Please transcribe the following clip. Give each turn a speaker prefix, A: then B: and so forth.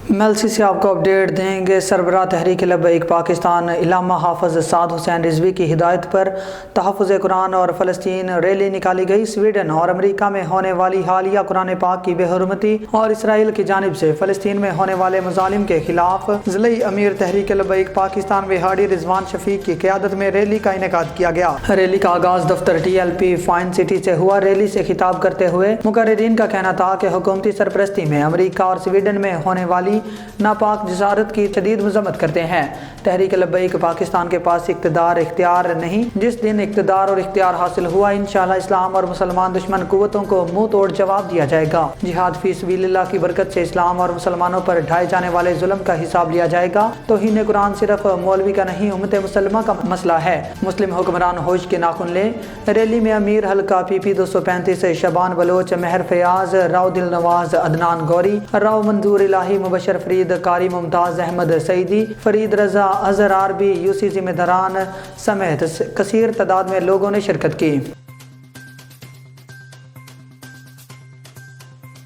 A: ملسی سے آپ کو اپڈیٹ دیں گے۔ سربراہ تحریک لبیک پاکستان علامہ حافظ سعد حسین رضوی کی ہدایت پر تحفظ قرآن اور فلسطین ریلی نکالی گئی۔ سویڈن اور امریکہ میں ہونے والی حالیہ قرآن پاک کی بے حرمتی اور اسرائیل کی جانب سے فلسطین میں ہونے والے مظالم کے خلاف ضلعی امیر تحریک لبیک پاکستان وہاڑی رضوان شفیق کی قیادت میں ریلی کا انعقاد کیا گیا۔ ریلی کا آغاز دفتر TLP فائن سٹی سے ہوا۔ ریلی سے خطاب کرتے ہوئے مقررین کا کہنا تھا کہ حکومتی سرپرستی میں امریکہ اور سویڈن میں ہونے والی ناپاک جسارت کی شدید مذمت کرتے ہیں۔ تحریک لبیک پاکستان کے پاس اختیار نہیں۔ جس دن اقتدار اور اختیار حاصل ہوا، انشاءاللہ اسلام اور مسلمان دشمن قوتوں کو منہ توڑ جواب دیا جائے گا۔ جہاد فی سبیل اللہ کی برکت سے اسلام اور مسلمانوں پر ڈھائے جانے والے ظلم کا حساب لیا جائے گا۔ توہین قرآن صرف مولوی کا نہیں، امت مسلمہ کا مسئلہ ہے۔ مسلم حکمران ہوش کے ناخن لیں۔ ریلی میں امیر حلقہ PP 235 شبان بلوچ، مہر فیاض، راؤ دل نواز، عدنان گوری، راؤ منظور الہی، مبشر فرید قاری، ممتاز احمد سعیدی، فرید رضا، اظہر عربی، UC ذمہ داران سمیت کثیر تعداد میں لوگوں نے شرکت کی۔